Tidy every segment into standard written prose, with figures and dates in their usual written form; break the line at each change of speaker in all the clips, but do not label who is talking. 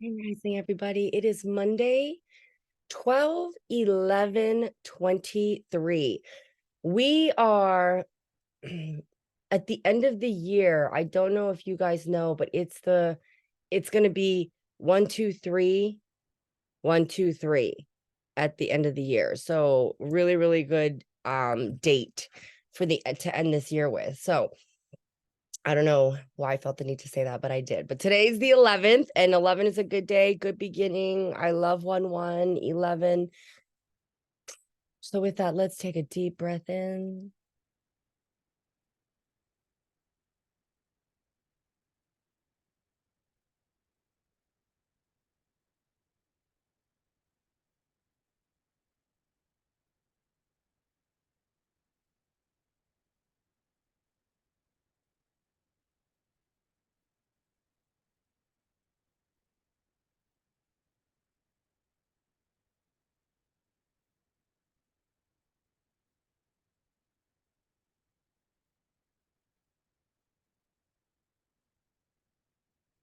Good rising, everybody. It is Monday, 12/11/23. We are at the end of the year. I don't know if you guys know, but it's going to be 1, 2, 3, 1, 2, 3 at the end of the year. So really, really good date for the to end this year with. So I don't know why I felt the need to say that, but I did. But today's the 11th, and 11 is a good day, good beginning. I love 1, 1, 11. So with that, let's take a deep breath in.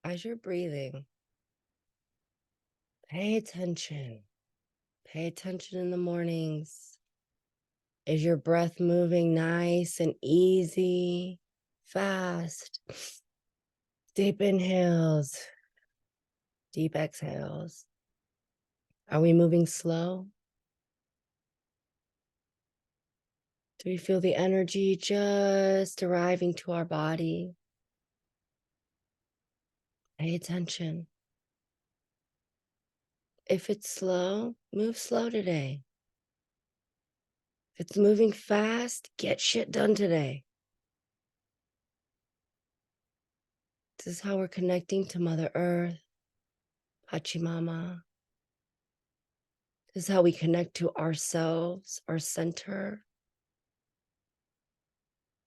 As you're breathing, pay attention. Pay attention in the mornings. Is your breath moving nice and easy, fast? Deep inhales, deep exhales. Are we moving slow? Do we feel the energy just arriving to our body? Pay attention. If it's slow, move slow today. If it's moving fast, get shit done today. This is how we're connecting to Mother Earth, Pachamama. This is how we connect to ourselves, our center.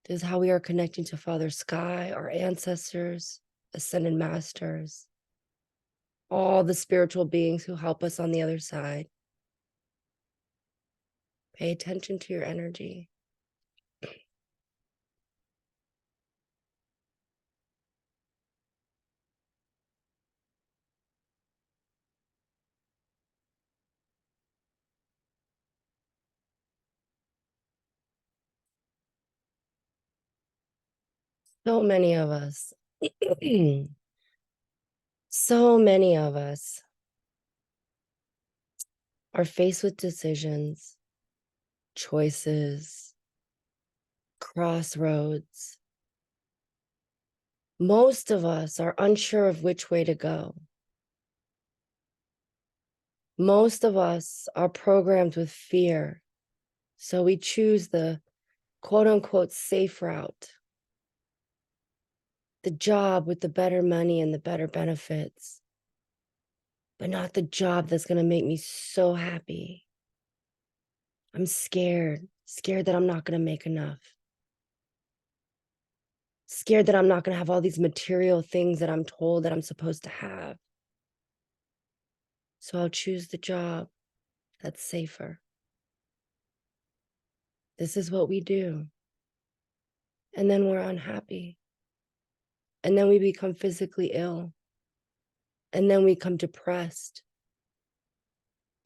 This is how we are connecting to Father Sky, our ancestors, ascended masters, all the spiritual beings who help us on the other side. Pay attention to your energy. So many of us, so many of us are faced with decisions, choices, crossroads. Most of us are unsure of which way to go. Most of us are programmed with fear, so we choose the quote unquote safe route, the job with the better money and the better benefits, but not the job that's going to make me so happy. I'm scared that I'm not going to make enough. Scared that I'm not going to have all these material things that I'm told that I'm supposed to have. So I'll choose the job that's safer. This is what we do. And then we're unhappy. And then we become physically ill. And then we become depressed.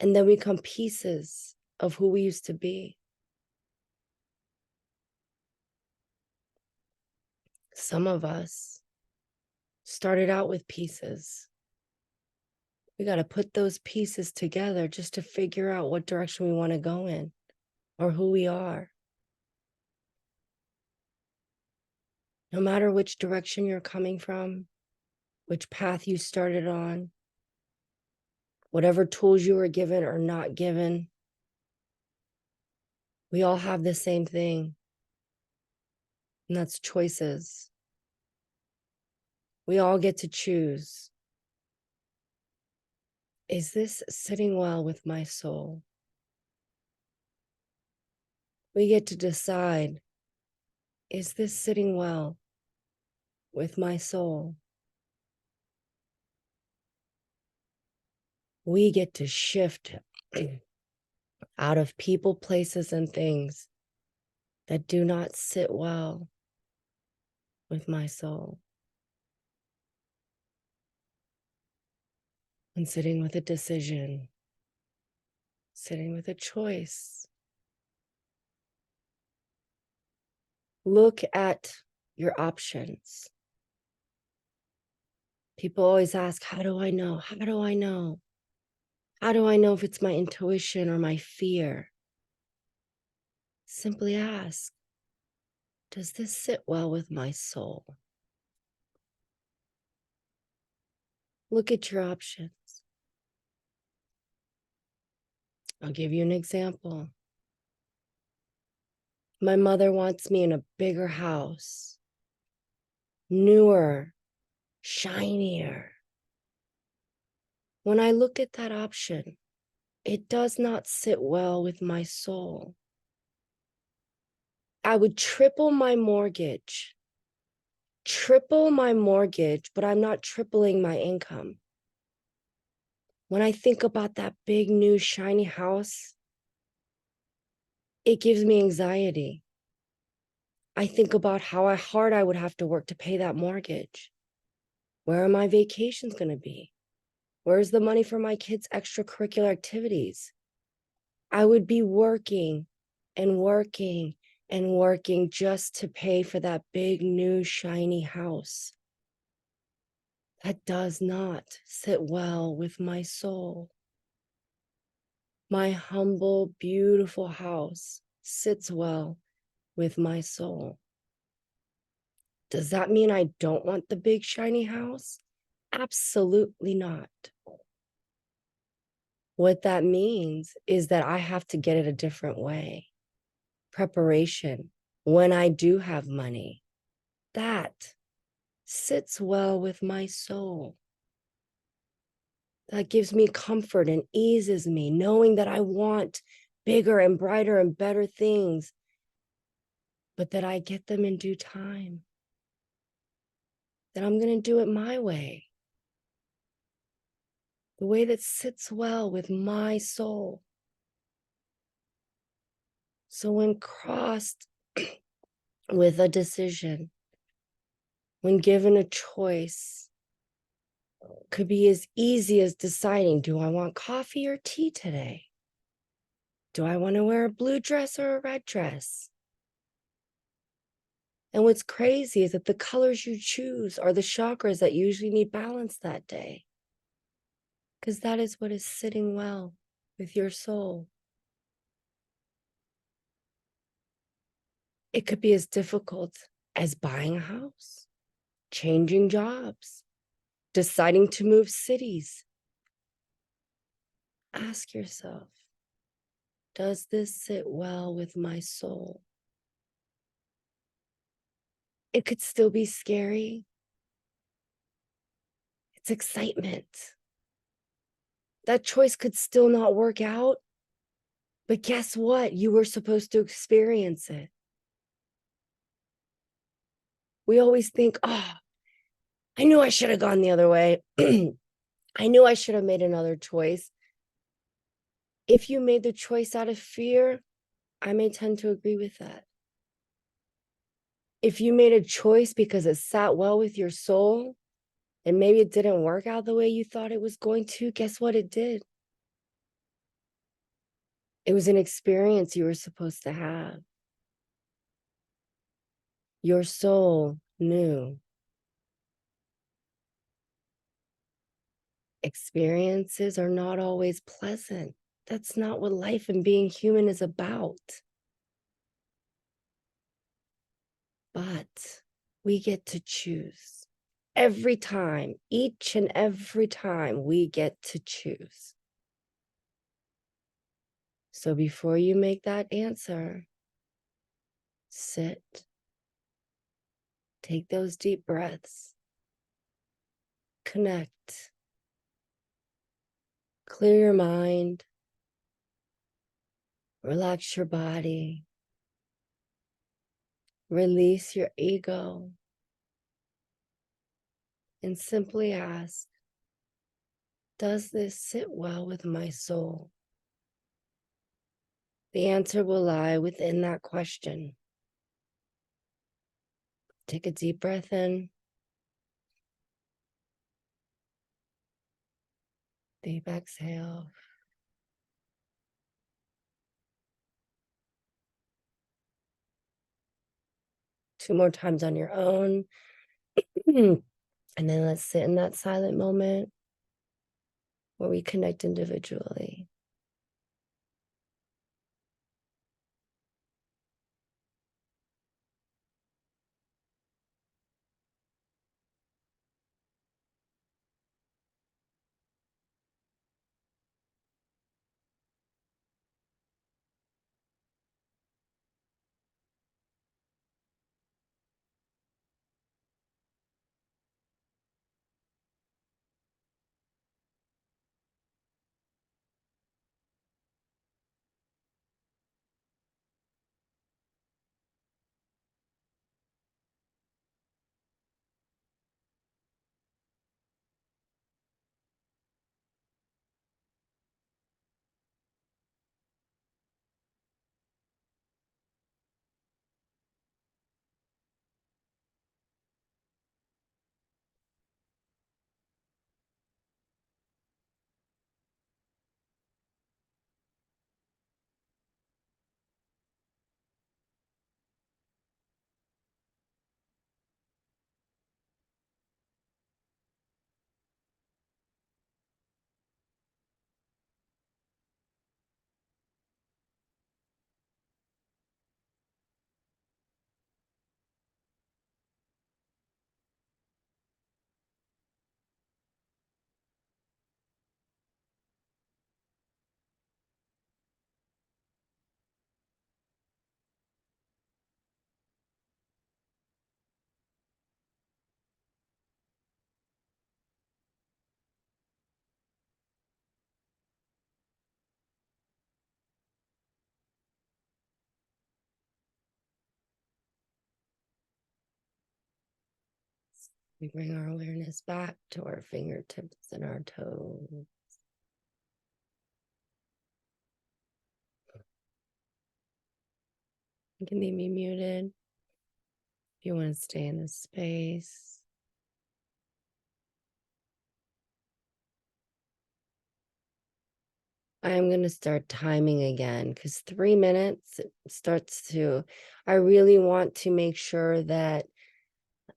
And then we become pieces of who we used to be. Some of us started out with pieces. We got to put those pieces together just to figure out what direction we want to go in or who we are. No matter which direction you're coming from, which path you started on, whatever tools you were given or not given, we all have the same thing, and that's choices. We all get to choose. Is this sitting well with my soul? We get to decide, is this sitting well with my soul? We get to shift out of people, places, and things that do not sit well with my soul. when sitting with a decision, sitting with a choice. Look at your options. People always ask, how do I know? How do I know? How do I know if it's my intuition or my fear? Simply ask, does this sit well with my soul? Look at your options. I'll give you an example. My mother wants me in a bigger house, newer, shinier. When I look at that option, it does not sit well with my soul. I would triple my mortgage, but I'm not tripling my income. When I think about that big, new, shiny house, it gives me anxiety. I think about how hard I would have to work to pay that mortgage. Where are my vacations going to be? Where's the money for my kids' extracurricular activities? I would be working and working and working just to pay for that big, new, shiny house. That does not sit well with my soul. My humble, beautiful house sits well with my soul. Does that mean I don't want the big, shiny house? Absolutely not. What that means is that I have to get it a different way. Preparation, when I do have money, that sits well with my soul. That gives me comfort and eases me, knowing that I want bigger and brighter and better things, but that I get them in due time. That I'm going to do it my way. The way that sits well with my soul. So when crossed with a decision, when given a choice, could be as easy as deciding, do I want coffee or tea today? Do I want to wear a blue dress or a red dress? And what's crazy is that the colors you choose are the chakras that usually need balance that day. Because that is what is sitting well with your soul. It could be as difficult as buying a house, changing jobs, deciding to move cities. Ask yourself, does this sit well with my soul? It could still be scary. It's excitement. That choice could still not work out. But guess what? You were supposed to experience it. We always think, oh, I knew I should have gone the other way. I knew I should have made another choice. If you made the choice out of fear, I may tend to agree with that. If you made a choice because it sat well with your soul, and maybe it didn't work out the way you thought it was going to, guess what it did? It was an experience you were supposed to have. Your soul knew. Experiences are not always pleasant. That's not what life and being human is about. But we get to choose. Every time, each and every time, we get to choose. So before you make that answer, sit, take those deep breaths, connect, clear your mind, relax your body, release your ego, and simply ask, does this sit well with my soul? The answer will lie within that question. Take a deep breath in. Deep exhale. Two more times on your own. And then let's sit in that silent moment where we connect individually. We bring our awareness back to our fingertips and our toes. You can leave me muted if you want to stay in this space. I am going to start timing again because 3 minutes starts to, I really want to make sure that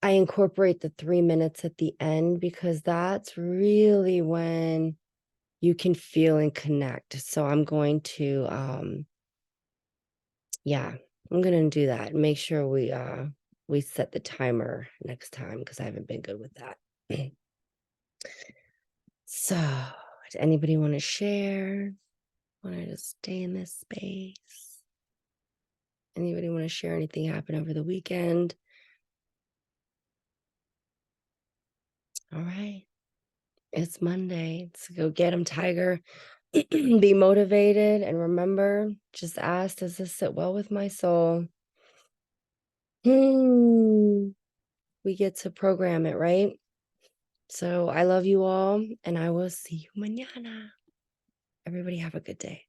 I incorporate the 3 minutes at the end because that's really when you can feel and connect. So I'm going to, yeah, I'm going to do that. Make sure we set the timer next time because I haven't been good with that. So, does anybody want to share? Want to just stay in this space? Anybody want to share anything happened over the weekend? All right. It's Monday. So go get them, Tiger. Be motivated. And remember, just ask, does this sit well with my soul? We get to program it, right? So I love you all, and I will see you mañana. Everybody have a good day.